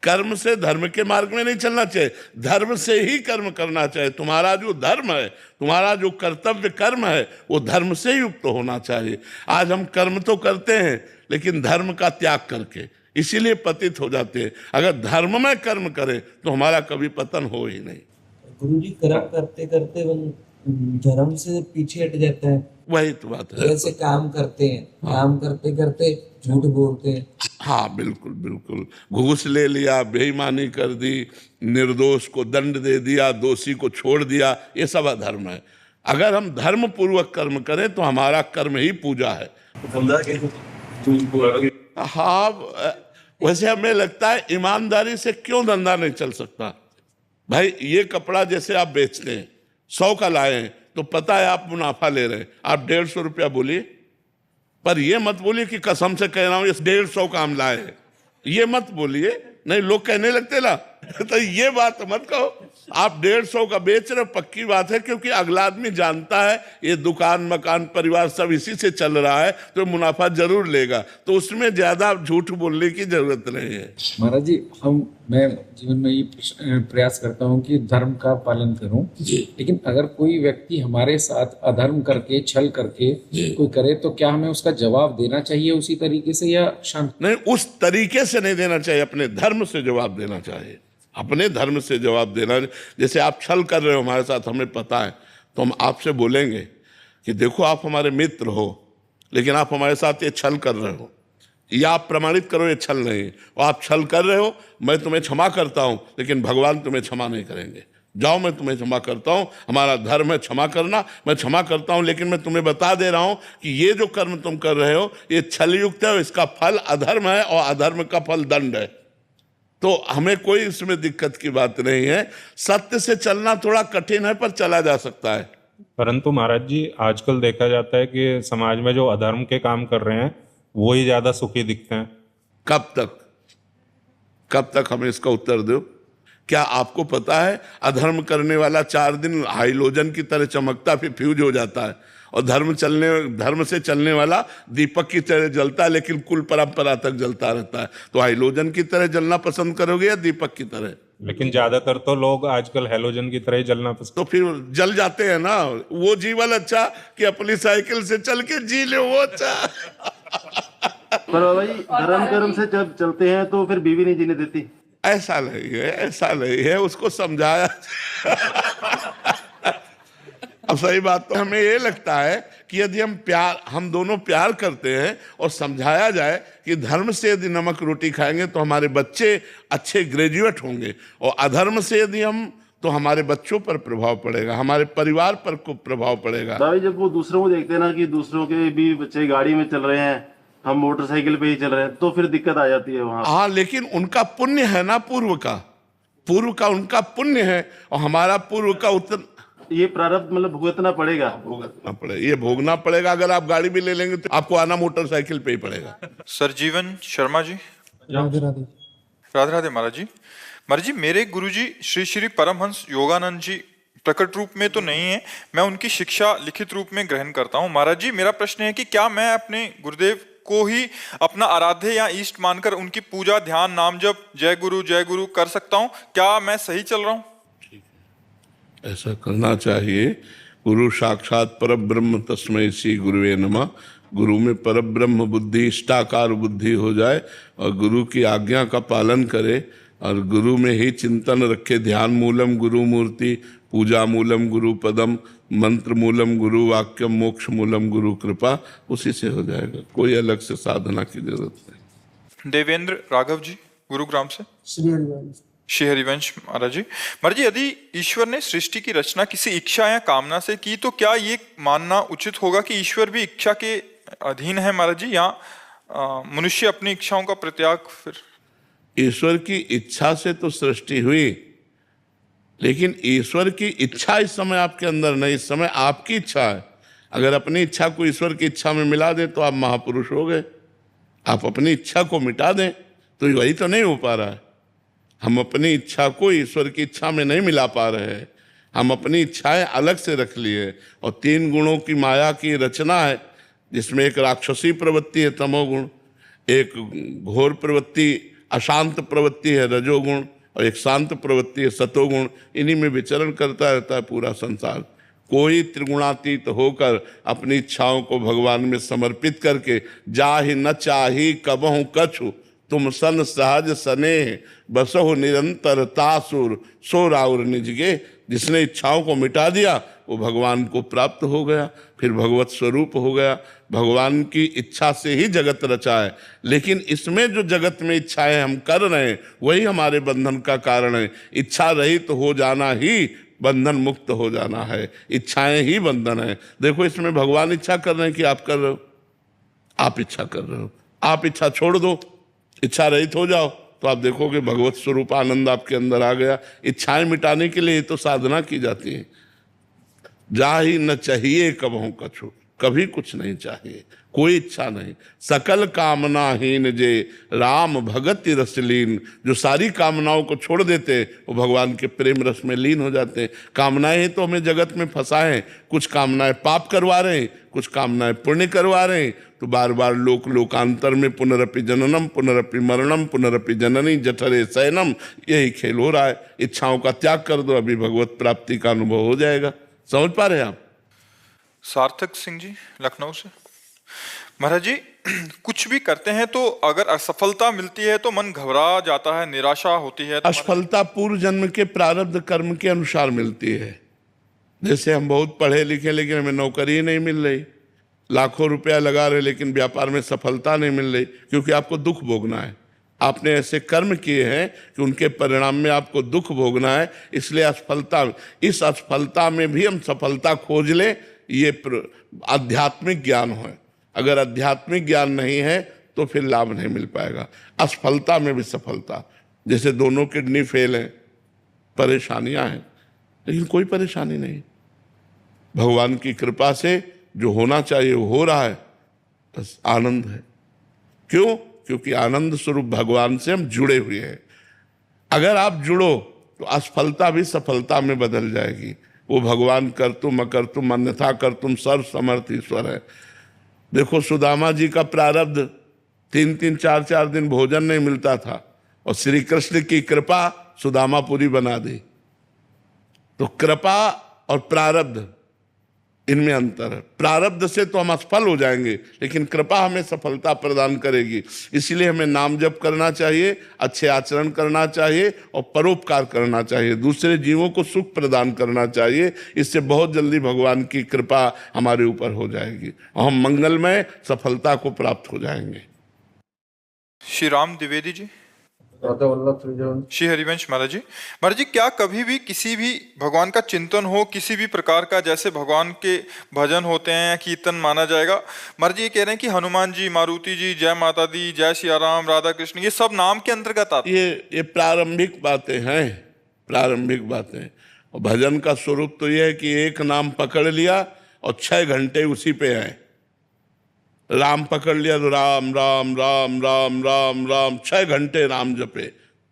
Speaker 2: कर्म से धर्म के मार्ग में नहीं चलना चाहिए, धर्म से ही कर्म करना चाहिए। तुम्हारा जो धर्म है, तुम्हारा जो कर्तव्य कर्म है, वो धर्म से ही युक्त होना चाहिए। आज हम कर्म तो करते हैं लेकिन धर्म का त्याग करके, इसीलिए पतित हो जाते हैं। अगर धर्म में कर्म करें तो हमारा कभी पतन हो ही नहीं।
Speaker 8: गुरुजी, कर्म करते करते धर्म से पीछे हट जाते हैं।
Speaker 2: वही तो बात है।
Speaker 8: जैसे काम करते हैं, काम करते करते झूठ बोलते हैं।
Speaker 2: हाँ, बिल्कुल बिल्कुल। घूस ले लिया, बेईमानी कर दी, निर्दोष को दंड दे दिया, दोषी को छोड़ दिया, ये सब अधर्म है। अगर हम धर्म पूर्वक कर्म करें तो हमारा कर्म ही पूजा है। हाँ, वैसे हमें लगता है ईमानदारी से क्यों धंधा नहीं चल सकता? भाई, ये कपड़ा जैसे आप बेचते हैं, 100 का लाए हैं तो पता है आप मुनाफा ले रहे हैं, आप 150 रुपया बोलिए, पर ये मत बोलिए कि कसम से कह रहा हूं ये 150 का हम लाए हैं, ये मत बोलिए। नहीं, लोग कहने लगते ना तो ये बात मत कहो। आप 150 का बेच रहे हो, पक्की बात है, क्योंकि अगला आदमी जानता है ये दुकान मकान परिवार सब इसी से चल रहा है, तो मुनाफा जरूर लेगा, तो उसमें ज्यादा झूठ बोलने की जरूरत नहीं है।
Speaker 9: महाराज जी, मैं जीवन में ये प्रयास करता हूँ कि धर्म का पालन करूं, लेकिन अगर कोई व्यक्ति हमारे साथ अधर्म करके छल करके कोई करे तो क्या हमें उसका जवाब देना चाहिए उसी तरीके से या शांत?
Speaker 2: नहीं, उस तरीके से नहीं देना चाहिए, अपने धर्म से जवाब देना चाहिए, अपने धर्म से जवाब देना। जैसे आप छल कर रहे हो हमारे साथ, हमें पता है, तो हम आपसे बोलेंगे कि देखो आप हमारे मित्र हो, लेकिन आप हमारे साथ ये छल कर रहे हो, या आप प्रमाणित करो ये छल नहीं, और आप छल कर रहे हो, मैं तुम्हें क्षमा करता हूं, लेकिन भगवान तुम्हें क्षमा नहीं करेंगे। जाओ, मैं तुम्हें क्षमा करता हूं, हमारा धर्म है क्षमा करना, मैं क्षमा करता हूं, लेकिन मैं तुम्हें बता दे रहा हूं कि ये जो कर्म तुम कर रहे हो ये छल युक्त है, इसका फल अधर्म है, और अधर्म का फल दंड है। तो हमें कोई इसमें दिक्कत की बात नहीं है। सत्य से चलना थोड़ा कठिन है, पर चला जा सकता है।
Speaker 7: परंतु महाराज जी, आजकल देखा जाता है कि समाज में जो अधर्म के काम कर रहे हैं वो ही ज्यादा सुखी दिखते हैं।
Speaker 2: कब तक हमें इसका उत्तर दो? क्या आपको पता है अधर्म करने वाला 4 दिन हाइलोजन की तरह चमकता फिर फ्यूज हो जाता है, और धर्म से चलने वाला दीपक की तरह जलता है, लेकिन कुल परंपरा तक जलता रहता है। तो हाइलोजन की तरह जलना पसंद करोगे या दीपक की तरह?
Speaker 7: लेकिन ज्यादातर तो लोग आजकल हेलोजन की तरह ही जलना पसंद।
Speaker 2: तो फिर जल जाते हैं ना। वो जीवन अच्छा कि अपनी साइकिल से चल के जी ले, वो अच्छा।
Speaker 10: पर भाई धर्म कर्म से जब चलते हैं तो फिर बीवी नहीं जीने देती।
Speaker 2: ऐसा नहीं है, ऐसा नहीं है, उसको समझाया। अब सही बात तो हमें ये लगता है कि यदि हम दोनों प्यार करते हैं और समझाया जाए कि धर्म से यदि नमक रोटी खाएंगे तो हमारे बच्चे अच्छे ग्रेजुएट होंगे, और अधर्म से यदि तो हमारे बच्चों पर प्रभाव पड़ेगा, हमारे परिवार पर को प्रभाव पड़ेगा।
Speaker 10: भाई जब वो दूसरों को देखते हैं ना कि दूसरों के भी बच्चे गाड़ी में चल रहे हैं, हम मोटरसाइकिल पे ही चल रहे हैं, तो फिर दिक्कत आ जाती है वहां।
Speaker 2: हाँ, लेकिन उनका पुण्य है ना, पूर्व का उनका पुण्य है, और हमारा पूर्व का
Speaker 10: ये प्रारब्ध मतलब भुगतना पड़ेगा।
Speaker 2: ये भोगना पड़ेगा। अगर आप गाड़ी भी ले लेंगे तो आपको आना मोटरसाइकिल पे ही पड़ेगा।
Speaker 1: सर जीवन शर्मा जी।
Speaker 8: राधे राधे।
Speaker 1: राधे राधे महाराज जी। महाराज जी, मेरे गुरुजी श्री श्री परमहंस योगानंद जी प्रकट रूप में तो नहीं है, मैं उनकी शिक्षा लिखित रूप में ग्रहण करता हूँ। महाराज जी, मेरा प्रश्न है कि क्या मैं अपने गुरुदेव को ही अपना आराध्य या इष्ट मानकर उनकी पूजा, ध्यान, नाम जप, जय गुरु कर सकता हूँ? क्या मैं सही चल रहा हूँ?
Speaker 2: ऐसा करना चाहिए। गुरु साक्षात परब्रह्म तस्मै श्री गुरुवे नमः। गुरु में परब्रह्म बुद्धि, इष्टाकार बुद्धि हो जाए, और गुरु की आज्ञा का पालन करे, और गुरु में ही चिंतन रखे। ध्यान मूलम गुरु मूर्ति, पूजा मूलम गुरु पदम, मंत्र मूलम गुरु वाक्यम, मोक्ष मूलम गुरु कृपा, उसी से हो जाएगा। कोई अलग से साधना की जरूरत नहीं।
Speaker 1: देवेंद्र राघव जी, गुरुग्राम से। श्री हरिवंश महाराज जी। महाराज जी, यदि ईश्वर ने सृष्टि की रचना किसी इच्छा या कामना से की, तो क्या ये मानना उचित होगा कि ईश्वर भी इच्छा के अधीन है महाराज जी, या मनुष्य अपनी इच्छाओं का प्रत्याग? फिर
Speaker 2: ईश्वर की इच्छा से तो सृष्टि हुई, लेकिन ईश्वर की इच्छा इस समय आपके अंदर नहीं, इस समय आपकी इच्छा है। अगर अपनी इच्छा को ईश्वर की इच्छा में मिला दें तो आप महापुरुष हो गए। आप अपनी इच्छा को मिटा दें तो वही तो नहीं हो पा रहा है। हम अपनी इच्छा को ईश्वर की इच्छा में नहीं मिला पा रहे हैं, हम अपनी इच्छाएं अलग से रख लिए। और 3 गुणों की माया की रचना है, जिसमें एक राक्षसी प्रवृत्ति है तमोगुण, एक घोर प्रवृत्ति अशांत प्रवृत्ति है रजोगुण, और एक शांत प्रवृत्ति है सतोगुण। इन्हीं में विचरण करता रहता है पूरा संसार। कोई त्रिगुणातीत होकर अपनी इच्छाओं को भगवान में समर्पित करके, जाहि न चाही कबहु कछु, तुम सन सहज स्नेह बसहु निरंतर तासुर, सो राउर निजगे। जिसने इच्छाओं को मिटा दिया वो भगवान को प्राप्त हो गया, फिर भगवत स्वरूप हो गया। भगवान की इच्छा से ही जगत रचा है, लेकिन इसमें जो जगत में इच्छाएं हम कर रहे हैं वही हमारे बंधन का कारण है। इच्छा रहित हो जाना ही बंधन मुक्त हो जाना है, इच्छाएं ही बंधन है। देखो, इसमें भगवान इच्छा कर रहे हैं कि आप कर रहे हो, आप इच्छा कर रहे हो। आप इच्छा छोड़ दो, इच्छा रहित हो जाओ, तो आप देखोगे भगवत स्वरूप आनंद आपके अंदर आ गया। इच्छाएं मिटाने के लिए तो साधना की जाती है। जा ही न चाहिए कबहू कछु, कभी कुछ नहीं चाहिए, कोई इच्छा नहीं। सकल कामनाहीन जे राम भगति रसलीन, जो सारी कामनाओं को छोड़ देते वो भगवान के प्रेम रस में लीन हो जाते हैं। कामनाएं ही तो हमें जगत में फंसाए हैं। कुछ कामनाएं पाप करवा रहे हैं, कुछ कामनाएं पुण्य करवा रहे हैं। तो बार बार लोकांतर में पुनरपि जननम पुनरपि मरणम पुनरपि जननी जठरे शयनम, यही खेल हो रहा है। इच्छाओं का त्याग कर दो, अभी भगवत प्राप्ति का अनुभव हो जाएगा। समझ पा रहे हैं आप?
Speaker 1: सार्थक सिंह जी लखनऊ से। महाराज जी, कुछ भी करते हैं तो अगर असफलता मिलती है तो मन घबरा जाता है, निराशा होती है।
Speaker 2: असफलता पूर्व जन्म के प्रारब्ध कर्म के अनुसार मिलती है। जैसे हम बहुत पढ़े लिखे लेकिन हमें नौकरी नहीं मिल रही, लाखों रुपया लगा रहे लेकिन व्यापार में सफलता नहीं मिल रही, क्योंकि आपको दुख भोगना है। आपने ऐसे कर्म किए हैं कि उनके परिणाम में आपको दुख भोगना है, इसलिए असफलता, इस असफलता में भी हम सफलता खोज लें, ये आध्यात्मिक ज्ञान है। अगर आध्यात्मिक ज्ञान नहीं है तो फिर लाभ नहीं मिल पाएगा। असफलता में भी सफलता, जैसे दोनों किडनी फेल हैं, परेशानियां हैं, लेकिन कोई परेशानी नहीं, भगवान की कृपा से जो होना चाहिए वो हो रहा है, बस आनंद है। क्यों? क्योंकि आनंद स्वरूप भगवान से हम जुड़े हुए हैं। अगर आप जुड़ो तो असफलता भी सफलता में बदल जाएगी। वो भगवान कर्तुम अकर्तुम अन्यथा कर्तुम सर्व समर्थ ईश्वर है। देखो सुदामा जी का प्रारब्ध 3-3 4-4 दिन भोजन नहीं मिलता था, और श्री कृष्ण की कृपा सुदामापुरी बना दी। तो कृपा और प्रारब्ध, इनमें अंतर है। प्रारब्ध से तो हम असफल हो जाएंगे, लेकिन कृपा हमें सफलता प्रदान करेगी। इसलिए हमें नाम जप करना चाहिए, अच्छे आचरण करना चाहिए और परोपकार करना चाहिए, दूसरे जीवों को सुख प्रदान करना चाहिए। इससे बहुत जल्दी भगवान की कृपा हमारे ऊपर हो जाएगी और हम मंगलमय सफलता को प्राप्त हो जाएंगे।
Speaker 1: श्री राम द्विवेदी जी। श्री हरिवंश महाराज जी। महाराज जी, क्या कभी भी किसी भी भगवान का चिंतन हो, किसी भी प्रकार का, जैसे भगवान के भजन होते हैं या कीर्तन माना जाएगा? महाराज जी ये कह रहे हैं कि हनुमान जी, मारुति जी, जय माता दी, जय सिया राम, राधा कृष्ण, ये सब नाम के अंतर्गत आते हैं।
Speaker 2: ये प्रारंभिक बातें हैं, प्रारंभिक बातें। और भजन का स्वरूप तो यह है कि एक नाम पकड़ लिया और 6 घंटे उसी पे आए। राम पकड़ लिया तो राम राम राम राम राम राम 6 घंटे राम जपे,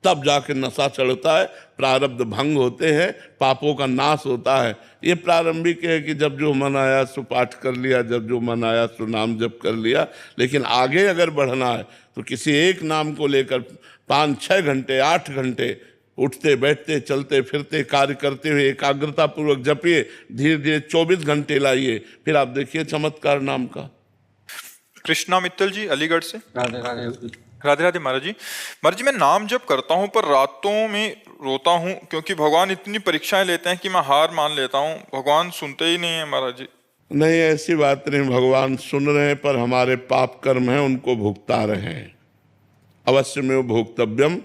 Speaker 2: तब जाके नशा चढ़ता है, प्रारब्ध भंग होते हैं, पापों का नाश होता है। ये प्रारंभिक है कि जब जो मन आया सो पाठ कर लिया, जब जो मन आया सो नाम जप कर लिया। लेकिन आगे अगर बढ़ना है तो किसी एक नाम को लेकर 5-6 घंटे 8 घंटे उठते बैठते चलते फिरते कार्य करते हुए एकाग्रता पूर्वक जपिए, धीरे धीरे 24 घंटे लाइए, फिर आप देखिए चमत्कार नाम का।
Speaker 1: कृष्णा मित्तल जी अलीगढ़ से।
Speaker 4: राधे राधे।
Speaker 1: राधे राधे महाराज जी। महाराज जी, मैं नाम जप करता हूँ पर रातों में रोता हूँ, क्योंकि भगवान इतनी परीक्षाएं लेते हैं कि मैं हार मान लेता हूँ। भगवान सुनते ही नहीं है महाराज जी।
Speaker 2: नहीं, ऐसी बात नहीं, भगवान सुन रहे हैं, पर हमारे पाप कर्म हैं उनको भुगता रहे हैं। अवश्य में वो भोक्तव्यम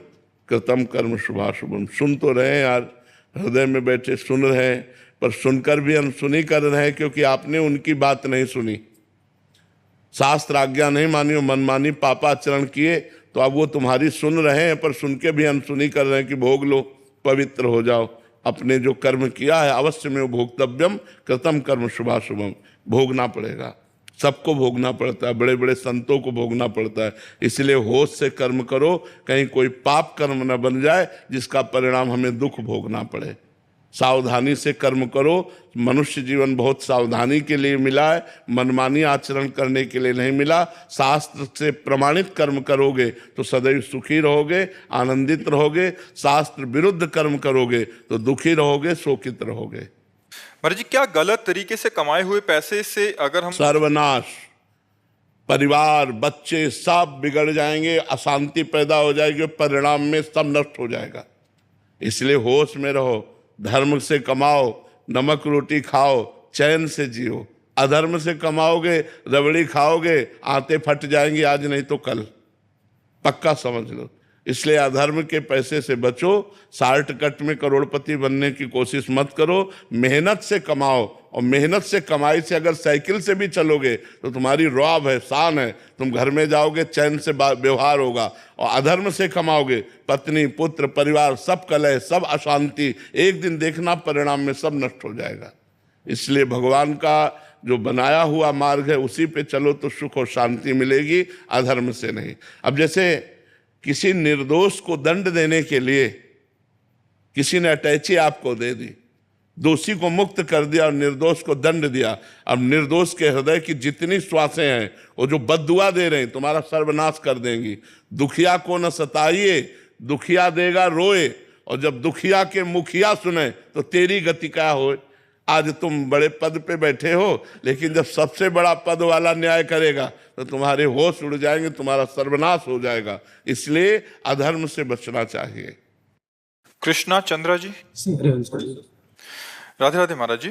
Speaker 2: कृतम कर्म शुभाशुभम। सुन तो रहे हैं यार, हृदय में बैठे सुन रहे हैं, पर सुनकर भी अनसुनी कर रहे हैं, क्योंकि आपने उनकी बात नहीं सुनी, शास्त्र आज्ञा नहीं मानी और मनमानी पापाचरण किए। तो अब वो तुम्हारी सुन रहे हैं, पर सुन के भी अनसुनी कर रहे हैं कि भोग लो, पवित्र हो जाओ। अपने जो कर्म किया है अवश्य में वो भोक्तव्यम कृतम कर्म शुभाशुभम, भोगना पड़ेगा, सबको भोगना पड़ता है, बड़े बड़े संतों को भोगना पड़ता है। इसलिए होश से कर्म करो, कहीं कोई पाप कर्म न बन जाए जिसका परिणाम हमें दुख भोगना पड़े। सावधानी से कर्म करो। मनुष्य जीवन बहुत सावधानी के लिए मिला है, मनमानी आचरण करने के लिए नहीं मिला। शास्त्र से प्रमाणित कर्म करोगे तो सदैव सुखी रहोगे, आनंदित रहोगे। शास्त्र विरुद्ध कर्म करोगे तो दुखी रहोगे, शोकित रहोगे।
Speaker 1: महाराज जी, क्या गलत तरीके से कमाए हुए पैसे से अगर हम
Speaker 2: सर्वनाश, परिवार बच्चे सब बिगड़ जाएंगे, अशांति पैदा हो जाएगी, परिणाम में सब नष्ट हो जाएगा। इसलिए होश में रहो, धर्म से कमाओ, नमक रोटी खाओ, चैन से जियो। अधर्म से कमाओगे, रबड़ी खाओगे, आंतें फट जाएंगी, आज नहीं तो कल, पक्का समझ लो। इसलिए अधर्म के पैसे से बचो, शॉर्टकट में करोड़पति बनने की कोशिश मत करो। मेहनत से कमाओ, और मेहनत से कमाई से अगर साइकिल से भी चलोगे तो तुम्हारी रौब है, शान है, तुम घर में जाओगे, चैन से व्यवहार होगा। और अधर्म से कमाओगे, पत्नी पुत्र परिवार सब कलह, सब अशांति, एक दिन देखना परिणाम में सब नष्ट हो जाएगा। इसलिए भगवान का जो बनाया हुआ मार्ग है उसी पे चलो तो सुख और शांति मिलेगी, अधर्म से नहीं। अब जैसे किसी निर्दोष को दंड देने के लिए किसी ने अटैची आपको दे दी, दोषी को मुक्त कर दिया और निर्दोष को दंड दिया। अब निर्दोष के हृदय की जितनी श्वासें हैं वो जो बद्दुआ दे रहे हैं तुम्हारा सर्वनाश कर देंगी। दुखिया को न सताइए, दुखिया देगा रोए, और जब दुखिया के मुखिया सुने तो तेरी गति क्या हो। आज तुम बड़े पद पे बैठे हो, लेकिन जब सबसे बड़ा पद वाला न्याय करेगा तो तुम्हारे होश उड़ जाएंगे, तुम्हारा सर्वनाश हो जाएगा। इसलिए अधर्म से बचना चाहिए।
Speaker 1: कृष्णा चंद्रा जी। राधे राधे महाराज जी।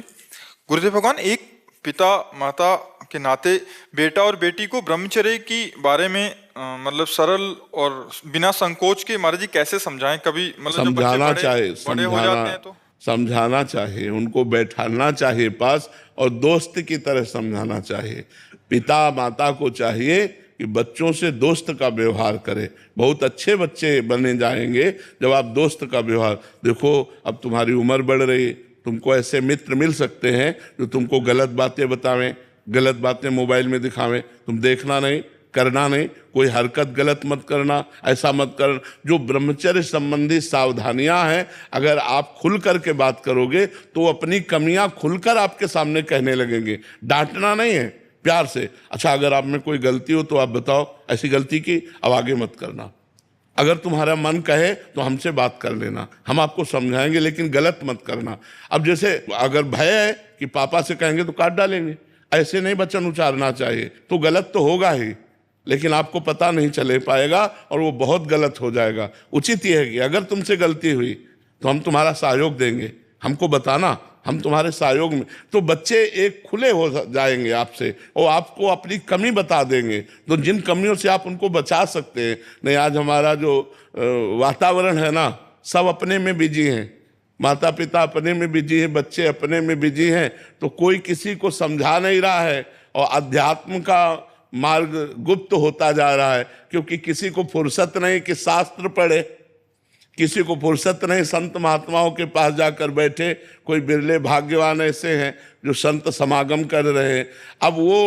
Speaker 1: गुरुदेव भगवान, एक पिता माता के नाते बेटा और बेटी को ब्रह्मचर्य की बारे में मतलब सरल और बिना संकोच के महाराज जी कैसे समझाएं? कभी मतलब जब बच्चे
Speaker 2: समझाना चाहिए,
Speaker 1: बड़े हो जाते हैं तो
Speaker 2: समझाना चाहिए, उनको बैठाना चाहिए पास और दोस्त की तरह समझाना चाहिए। पिता माता को चाहिए कि बच्चों से दोस्त का व्यवहार करे। बहुत अच्छे बच्चे बने जाएंगे जब आप दोस्त का व्यवहार। देखो अब तुम्हारी उम्र बढ़ रही, तुमको ऐसे मित्र मिल सकते हैं जो तुमको गलत बातें बतावें, गलत बातें मोबाइल में दिखावें। तुम देखना नहीं, करना नहीं, कोई हरकत गलत मत करना, ऐसा मत करना। जो ब्रह्मचर्य संबंधी सावधानियां हैं, अगर आप खुल करके बात करोगे तो अपनी कमियां खुलकर आपके सामने कहने लगेंगे। डांटना नहीं है, प्यार से। अच्छा अगर आप में कोई गलती हो तो आप बताओ ऐसी गलती की, अब आगे मत करना। अगर तुम्हारा मन कहे तो हमसे बात कर लेना, हम आपको समझाएंगे, लेकिन गलत मत करना। अब जैसे अगर भय है कि पापा से कहेंगे तो काट डालेंगे, ऐसे नहीं वचन उच्चारना चाहिए। तो गलत तो होगा ही, लेकिन आपको पता नहीं चले पाएगा और वो बहुत गलत हो जाएगा। उचित ये है कि अगर तुमसे गलती हुई तो हम तुम्हारा सहयोग देंगे, हमको बताना, हम तुम्हारे सहयोग में। तो बच्चे एक खुले हो जाएंगे आपसे और आपको अपनी कमी बता देंगे, तो जिन कमियों से आप उनको बचा सकते हैं। नहीं आज हमारा जो वातावरण है ना, सब अपने में बिजी हैं, माता पिता अपने में बिजी हैं, बच्चे अपने में बिजी हैं, तो कोई किसी को समझा नहीं रहा है और अध्यात्म का मार्ग गुप्त होता जा रहा है। क्योंकि किसी को फुर्सत नहीं कि शास्त्र पढ़े, किसी को फुर्सत नहीं संत महात्माओं के पास जाकर बैठे। कोई बिरले भाग्यवान ऐसे हैं जो संत समागम कर रहे हैं। अब वो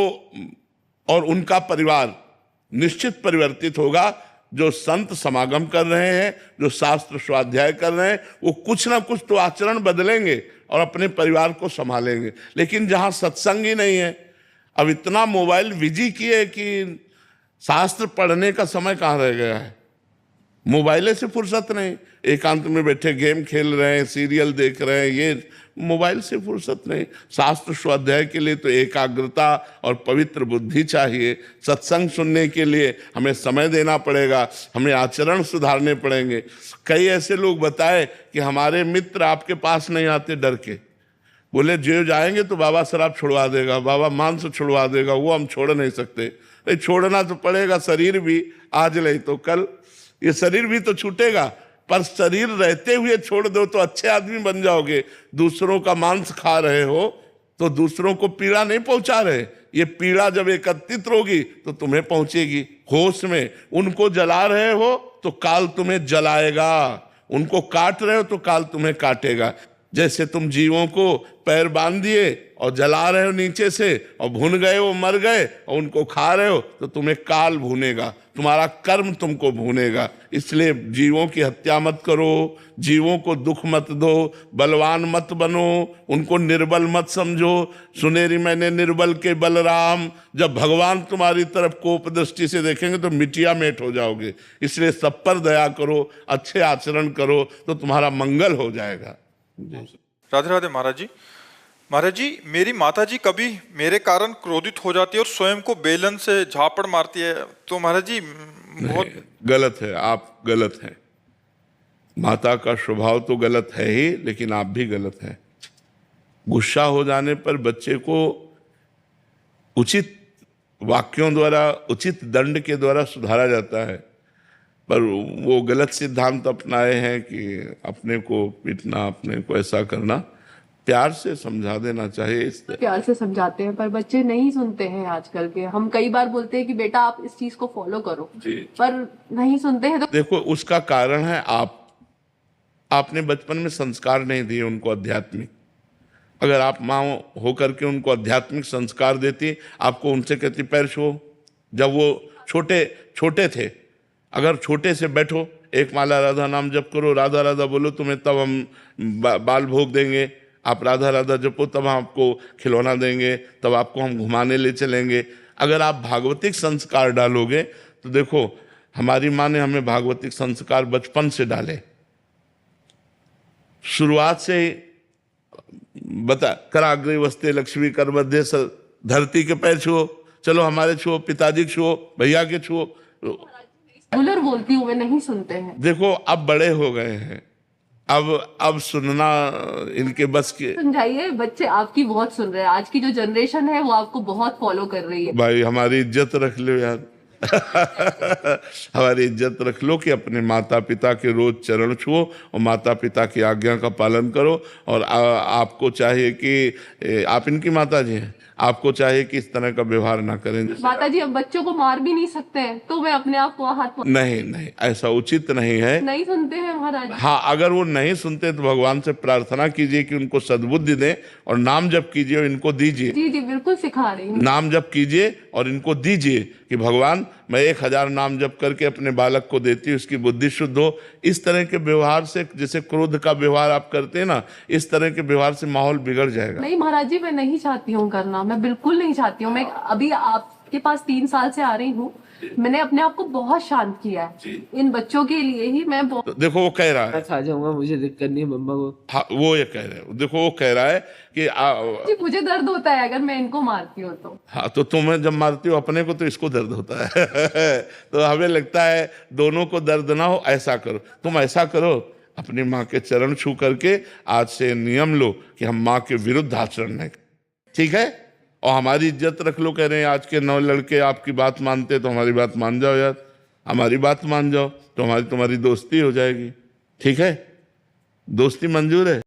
Speaker 2: और उनका परिवार निश्चित परिवर्तित होगा। जो संत समागम कर रहे हैं, जो शास्त्र स्वाध्याय कर रहे हैं, वो कुछ ना कुछ तो आचरण बदलेंगे और अपने परिवार को संभालेंगे। लेकिन जहाँ सत्संग ही नहीं है, अब इतना मोबाइल बिजी किए कि शास्त्र पढ़ने का समय कहाँ रह गया है। मोबाइले से फुर्सत नहीं, एकांत में बैठे गेम खेल रहे हैं, सीरियल देख रहे हैं, ये मोबाइल से फुर्सत नहीं। शास्त्र स्वाध्याय के लिए तो एकाग्रता और पवित्र बुद्धि चाहिए। सत्संग सुनने के लिए हमें समय देना पड़ेगा, हमें आचरण सुधारने पड़ेंगे। कई ऐसे लोग बताए कि हमारे मित्र आपके पास नहीं आते डर के, बोले जो जाएंगे तो बाबा शराब छुड़वा देगा, बाबा मांस छुड़वा देगा, वो हम छोड़ नहीं सकते। नहीं छोड़ना तो पड़ेगा, शरीर भी आज नहीं तो कल ये शरीर भी तो छूटेगा, पर शरीर रहते हुए छोड़ दो तो अच्छे आदमी बन जाओगे। दूसरों का मांस खा रहे हो तो दूसरों को पीड़ा नहीं पहुंचा रहे, ये पीड़ा जब एकत्रित होगी तो तुम्हें पहुंचेगी। होश में उनको जला रहे हो तो काल तुम्हें जलाएगा, उनको काट रहे हो तो काल तुम्हें काटेगा। जैसे तुम जीवों को पैर बांध दिए और जला रहे हो नीचे से और भून गए, वो मर गए और उनको खा रहे हो तो तुम्हें काल भूनेगा, तुम्हारा कर्म तुमको भूनेगा। इसलिए जीवों की हत्या मत करो, जीवों को दुख मत दो, बलवान मत बनो, उनको निर्बल मत समझो। सुनेरी मैंने निर्बल के बलराम, जब भगवान तुम्हारी तरफ कोप दृष्टि से देखेंगे तो मिटिया मेट हो जाओगे। इसलिए सब पर दया करो, अच्छे आचरण करो तो तुम्हारा मंगल हो जाएगा।
Speaker 1: राधे राधे महाराज जी। महाराज जी, मेरी माता जी कभी मेरे कारण क्रोधित हो जाती है और स्वयं को बेलन से झापड़ मारती है, तो महाराज जी बहुत
Speaker 2: गलत है, आप गलत हैं। माता का स्वभाव तो गलत है ही, लेकिन आप भी गलत हैं। गुस्सा हो जाने पर बच्चे को उचित वाक्यों द्वारा, उचित दंड के द्वारा सुधारा जाता है, पर वो गलत सिद्धांत अपनाए हैं कि अपने को पीटना, अपने को ऐसा करना। प्यार से समझा देना चाहिए।
Speaker 11: प्यार से समझाते हैं पर बच्चे नहीं सुनते हैं आजकल के। हम कई बार बोलते हैं कि बेटा आप इस चीज को फॉलो करो, पर नहीं सुनते हैं। तो
Speaker 2: देखो उसका कारण है आपने बचपन में संस्कार नहीं दिए उनको आध्यात्मिक। अगर आप माँ होकर के उनको आध्यात्मिक संस्कार देती, आपको उनसे कहती पैर छुओ, जब वो छोटे छोटे थे, अगर छोटे से बैठो, एक माला राधा नाम जप करो, राधा राधा बोलो, तुम्हें तब हम बाल भोग देंगे, आप राधा राधा जपो तब हम आपको खिलौना देंगे, तब आपको हम घुमाने ले चलेंगे। अगर आप भागवतिक संस्कार डालोगे तो देखो, हमारी माँ ने हमें भागवतिक संस्कार बचपन से डाले, शुरुआत से ही बता, कराग्रे वस्ते लक्ष्मी कर मध्य धरती के पैर छुओ, चलो हमारे छुओ, पिताजी के छुओ, भैया के छुओ।
Speaker 11: रेगुलर बोलती हूँ, वे नहीं सुनते हैं।
Speaker 2: देखो अब बड़े हो गए हैं, अब सुनना इनके बस के।
Speaker 11: समझाइए, बच्चे आपकी बहुत सुन रहे हैं, आज की जो जनरेशन है वो आपको बहुत फॉलो कर रही है।
Speaker 2: भाई हमारी इज्जत रख लो यार हमारी इज्जत रख लो कि अपने माता पिता के रोज चरण छुओ और माता पिता की आज्ञा का पालन करो। और आपको चाहिए कि आप इनकी माता जी हैं, आपको चाहिए कि इस तरह का व्यवहार ना करें।
Speaker 11: माता जी, अब बच्चों को मार भी नहीं सकते हैं, तो मैं अपने आप को हाथ
Speaker 2: नहीं नहीं, ऐसा उचित नहीं है।
Speaker 11: नहीं सुनते हैं महाराज।
Speaker 2: हाँ, अगर वो नहीं सुनते तो भगवान से प्रार्थना कीजिए कि उनको सद्बुद्धि दें और नाम जप कीजिए और इनको दीजिए।
Speaker 11: जी जी बिल्कुल सिखा रही हूँ।
Speaker 2: नाम जप कीजिए और इनको दीजिए कि भगवान मैं 1000 नाम जप करके अपने बालक को देती हूँ, उसकी बुद्धि शुद्ध हो। इस तरह के व्यवहार से, जैसे क्रोध का व्यवहार आप करते हैं ना, इस तरह के व्यवहार से माहौल बिगड़ जाएगा।
Speaker 11: नहीं महाराज जी, मैं नहीं चाहती हूँ करना, मैं बिल्कुल नहीं चाहती हूँ। मैं अभी आपके पास 3 साल से आ रही हूँ, मैंने अपने आप को बहुत शांत किया है इन बच्चों के लिए ही। मैं
Speaker 2: तो देखो वो कह रहा है,
Speaker 8: खा जाऊंगा, मुझे दिक्कत नहीं है मम्मा को।
Speaker 2: हाँ वो ये कह रहे हैं, देखो वो कह रहा है कि
Speaker 11: जी मुझे दर्द होता है अगर मैं इनको मारती हूँ तो।
Speaker 2: हाँ, तो तुम्हें जब मारती हो अपने को तो इसको दर्द होता है तो हमें लगता है दोनों को दर्द ना हो, ऐसा करो, तुम ऐसा करो, अपनी माँ के चरण छू करके आज से नियम लो कि हम माँ के विरुद्ध आचरण नहीं, ठीक है? और हमारी इज्जत रख लो। कह रहे हैं आज के 9 लड़के आपकी बात मानते, तो हमारी बात मान जाओ यार, हमारी बात मान जाओ, तो हमारी तुम्हारी दोस्ती हो जाएगी, ठीक है? दोस्ती मंजूर है?